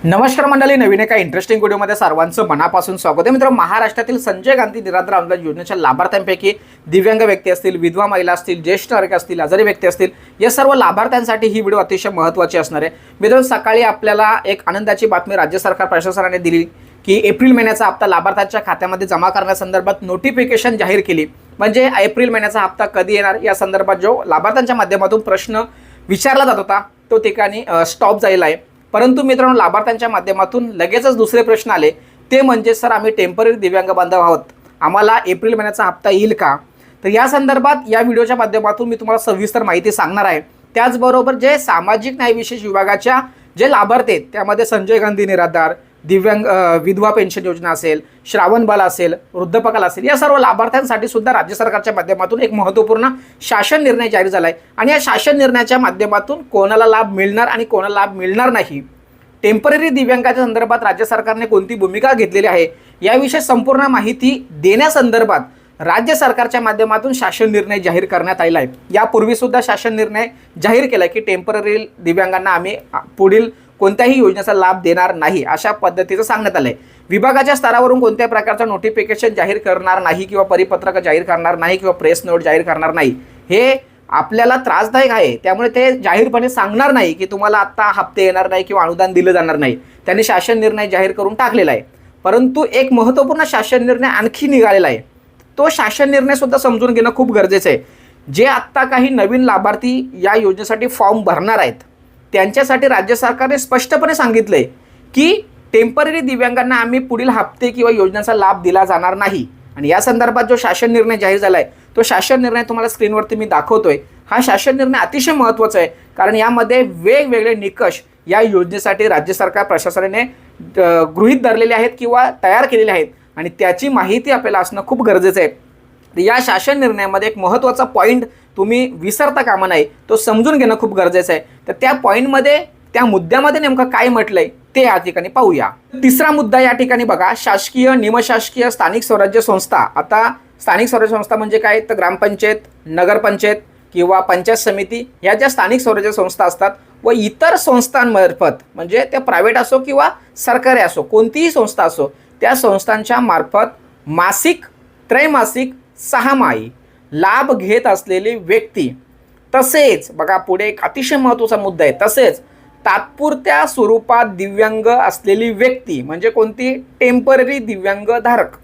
नमस्कार मंडळी, नवीन एका इंटरेस्टिंग व्हिडिओमध्ये सर्वांचं मनापासून स्वागत आहे. मित्र, महाराष्ट्रातील संजय गांधी निराधार अनुदान योजनेच्या लाभार्थ्यांपैकी दिव्यांग व्यक्ती असतील, विधवा महिला असतील, ज्येष्ठ नागरिक असतील, आजारी व्यक्ती असतील, या सर्व लाभार्थ्यांसाठी ही व्हिडिओ अतिशय महत्त्वाची असणार आहे. मित्रांनो, सकाळी आपल्याला एक आनंदाची बातमी राज्य सरकार प्रशासनाने दिली की एप्रिल महिन्याचा हप्ता लाभार्थ्यांच्या खात्यामध्ये जमा करण्यासंदर्भात नोटिफिकेशन जाहीर केली. म्हणजे एप्रिल महिन्याचा हप्ता कधी येणार या संदर्भात जो लाभार्थ्यांच्या माध्यमातून प्रश्न विचारला जात होता तो ठिकाणी स्टॉप झालेला आहे. परंतु मित्रांनो, लाभार्थ्यांच्या माध्यमातून लगेचच दुसरे प्रश्न आले, ते म्हणजे सर आम्ही टेम्पररी दिव्यांग बांधव आहोत, आम्हाला एप्रिल महिन्याचा हप्ता येईल का? तर या संदर्भात या व्हिडिओच्या माध्यमातून मी तुम्हाला सविस्तर माहिती सांगणार आहे. त्याचबरोबर जे सामाजिक न्याय विशेष विभागाच्या जे लाभार्थी आहेत त्यामध्ये संजय गांधी निराधार, दिव्यांग विधवा पेन्शन योजना असेल, श्रावण बाल असेल, वृद्धपकाल असेल, या सर्व लाभार्थ्यांसाठी सुद्धा राज्य सरकारच्या माध्यमातून एक महत्त्वपूर्ण शासन निर्णय जाहीर झाला आहे. आणि या शासन निर्णयाच्या माध्यमातून कोणाला लाभ मिळणार आणि कोणाला लाभ मिळणार नाही, टेम्पररी दिव्यांगाच्या संदर्भात राज्य सरकारने कोणती भूमिका घेतलेली आहे याविषयी संपूर्ण माहिती देण्यासंदर्भात राज्य सरकारच्या माध्यमातून शासन निर्णय जाहीर करण्यात आलेला आहे. यापूर्वी सुद्धा शासन निर्णय जाहीर केला की टेम्पररी दिव्यांगांना आम्ही पुढील कोणत्याही योजनेचा लाभ देणार नाही अशा पद्धतीचं सांगण्यात आलंय. विभागाच्या स्तरावरून कोणत्याही प्रकारचं नोटिफिकेशन जाहीर करणार नाही किंवा परिपत्रक जाहीर करणार नाही किंवा प्रेस नोट जाहीर करणार नाही, हे आपल्याला त्रासदायक आहे. त्यामुळे ते जाहीरपणे सांगणार नाही की तुम्हाला आत्ता हप्ते येणार नाही किंवा अनुदान दिलं जाणार नाही. त्यांनी शासन निर्णय जाहीर करून टाकलेला आहे. परंतु एक महत्त्वपूर्ण शासन निर्णय आणखी निघालेला आहे. तो शासन निर्णय सुद्धा समजून घेणं खूप गरजेचं आहे. जे आत्ता काही नवीन लाभार्थी या योजनेसाठी फॉर्म भरणार आहेत त्यांच्यासाठी राज्य सरकारने स्पष्टपणे सांगितलंय की टेम्पररी दिव्यांगांना आम्ही पुढील हप्ते किंवा योजनेचा लाभ दिला जाणार नाही. आणि या संदर्भात जो शासन निर्णय जाहीर झाला आहे तो शासन निर्णय तुम्हाला स्क्रीनवरती मी दाखवतोय. हा शासन निर्णय अतिशय महत्त्वाचा आहे, कारण यामध्ये वेगवेगळे निकष या योजनेसाठी राज्य सरकार प्रशासनाने गृहीत धरलेले आहेत किंवा तयार केलेले आहेत आणि त्याची माहिती आपल्याला असणं खूप गरजेचं आहे. या शासन निर्णयामध्ये एक महत्त्वाचा पॉईंट तुम्ही विसरता कामा नाही, तो समजून घेणं खूप गरजेचं आहे. तर त्या पॉईंटमध्ये, त्या मुद्द्यामध्ये नेमकं काय म्हटलंय ते या ठिकाणी पाहूया. तिसरा मुद्दा या ठिकाणी बघा, शासकीय, निमशासकीय, स्थानिक स्वराज्य संस्था. आता स्थानिक स्वराज्य संस्था म्हणजे काय, तर ग्रामपंचायत, नगरपंचायत किंवा पंचायत समिती ह्या ज्या स्थानिक स्वराज्य संस्था असतात व इतर संस्थांमार्फत, म्हणजे त्या प्रायव्हेट असो किंवा सरकारी असो, कोणतीही संस्था असो, त्या संस्थांच्या मार्फत मासिक, त्रैमासिक, सहामाही लाभ घेत असलेली व्यक्ती, तसेच बघा पुढे एक अतिशय महत्त्वाचा मुद्दा आहे, तसेच तात्पुरत्या स्वरूपात दिव्यांग असलेली व्यक्ती, म्हणजे कोणती, टेम्पररी दिव्यांग धारक.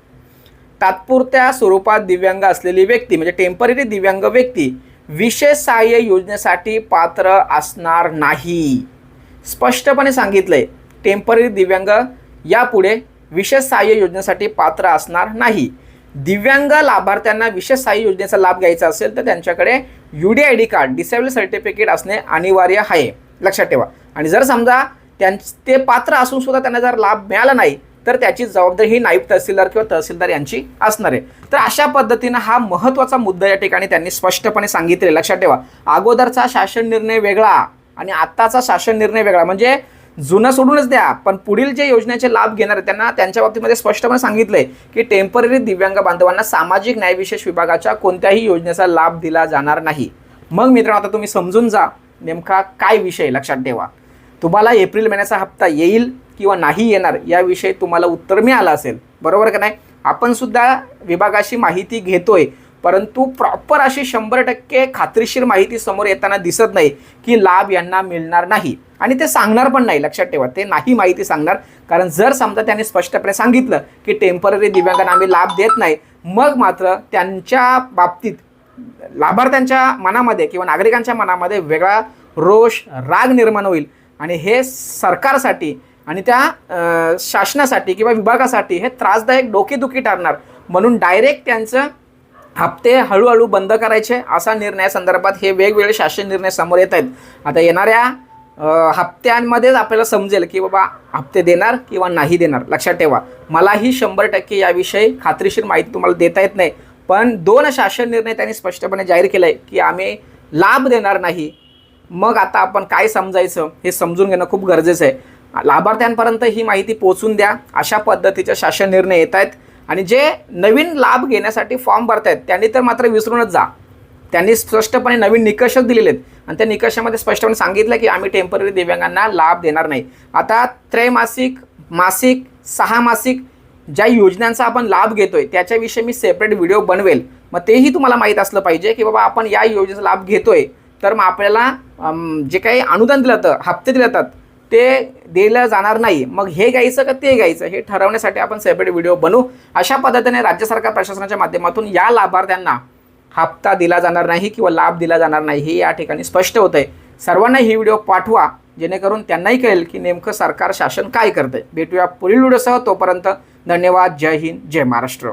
तात्पुरत्या स्वरूपात दिव्यांग असलेली व्यक्ती म्हणजे टेम्पररी दिव्यांग व्यक्ती विशेष सहाय्य योजनेसाठी पात्र असणार नाही. स्पष्टपणे सांगितलंय, टेम्पररी दिव्यांग यापुढे विशेष सहाय्य योजनेसाठी पात्र असणार नाही. दिव्यांग लाभार्थ्यांना विशेष सहाय्य योजनेचा लाभ घ्यायचा असेल तर त्यांच्याकडे UDID कार्ड, डिसेबल सर्टिफिकेट असणे अनिवार्य आहे, लक्षात ठेवा. आणि जर समजा ते पात्र असून सुद्धा त्यांना जर लाभ मिळाला नाही तर त्याची जबाबदारी ही नायब तहसीलदार किंवा तहसीलदार यांची असणार आहे. तर अशा पद्धतीनं हा महत्त्वाचा मुद्दा या ठिकाणी त्यांनी स्पष्टपणे सांगितले, लक्षात ठेवा. अगोदरचा शासन निर्णय वेगळा आणि आत्ताचा शासन निर्णय वेगळा, म्हणजे जुनं सोडूनच द्या, पण पुढील जे योजनेचे लाभ घेणार आहेत त्यांना त्यांच्या बाबतीमध्ये स्पष्टपणे सांगितलंय की टेम्पररी दिव्यांग बांधवांना सामाजिक न्याय विशेष विभागाच्या कोणत्याही योजनेचा लाभ दिला जाणार नाही. मग मित्रांनो, आता तुम्ही समजून जा नेमका काय विषय, लक्षात ठेवा. तुम्हाला एप्रिल महिन्याचा हप्ता येईल किंवा नाही येणार याविषयी तुम्हाला उत्तर मिळालं असेल, बरोबर का नाही? आपण सुद्धा विभागाशी माहिती घेतोय, परंतु प्रॉपर अशी 100% खात्रीशीर माहिती समोर येताना दिसत नाही की लाभ यांना मिळणार नाही. आणि ते सांगणार पण नाही, लक्षात ठेवा, ते नाही माहिती सांगणार. कारण जर समजा त्यांनी स्पष्टपणे सांगितलं की टेम्पररी दिव्यांगांना आम्ही लाभ देत नाही, मग मात्र त्यांच्या बाबतीत लाभार्थ्यांच्या मनामध्ये किंवा नागरिकांच्या मनामध्ये वेगळा रोष, राग निर्माण होईल. आणि हे सरकारसाठी आणि त्या शासनासाठी किंवा विभागासाठी हे त्रासदायक, डोकेदुखी ठरणार. म्हणून डायरेक्ट त्यांचं हप्ते हळूहळू बंद करायचे असा निर्णयासंदर्भात हे वेगवेगळे शासन निर्णय समोर येत आहेत. आता येणाऱ्या हप्त्यांमध्येच आपल्याला समजेल की बाबा हप्ते देणार किंवा नाही देणार, लक्षात ठेवा. मलाही 100% याविषयी खात्रीशीर माहिती तुम्हाला देता येत नाही, पण 2 शासन निर्णय त्यांनी स्पष्टपणे जाहीर केलं आहे की आम्ही लाभ देणार नाही. मग आता आपण काय समजायचं हे समजून घेणं खूप गरजेचं आहे. लाभार्थ्यांपर्यंत ही माहिती पोहोचून द्या. अशा पद्धतीचे शासन निर्णय येत आहेत आणि जे नवीन लाभ घेण्यासाठी फॉर्म भरत आहेत त्यांनी तर मात्र विसरूनच जा. त्यांनी स्पष्टपणे नवीन निकषच दिलेले आहेत आणि त्या निकषामध्ये स्पष्टपणे सांगितलं की आम्ही टेम्पररी दिव्यांगांना लाभ देणार नाही. आता त्रैमासिक, मासिक, 6 मासिक ज्या योजनांचा आपण लाभ घेतोय त्याच्याविषयी मी सेपरेट व्हिडिओ बनवेल. मग तेही तुम्हाला माहीत असलं पाहिजे की बाबा आपण या योजनेचा लाभ घेतोय तर मग आपल्याला जे काही अनुदान दिलं जातं, हप्ते दिले जातात ते दिलं जाणार नाही. मग हे घ्यायचं का ते घ्यायचं हे ठरवण्यासाठी आपण सेपरेट व्हिडिओ बनवू. अशा पद्धतीने राज्य सरकार प्रशासनाच्या माध्यमातून या लाभार्थ्यांना हप्ता दिला जाणार नाही किंवा लाभ दिला जाणार नाही हे या ठिकाणी स्पष्ट होतं आहे. सर्वांना ही व्हिडिओ पाठवा जेणेकरून त्यांनाही कळेल की नेमकं सरकार शासन काय करतंय. भेटूया पुढील व्हिडिओसह. तोपर्यंत धन्यवाद. जय हिंद, जय महाराष्ट्र.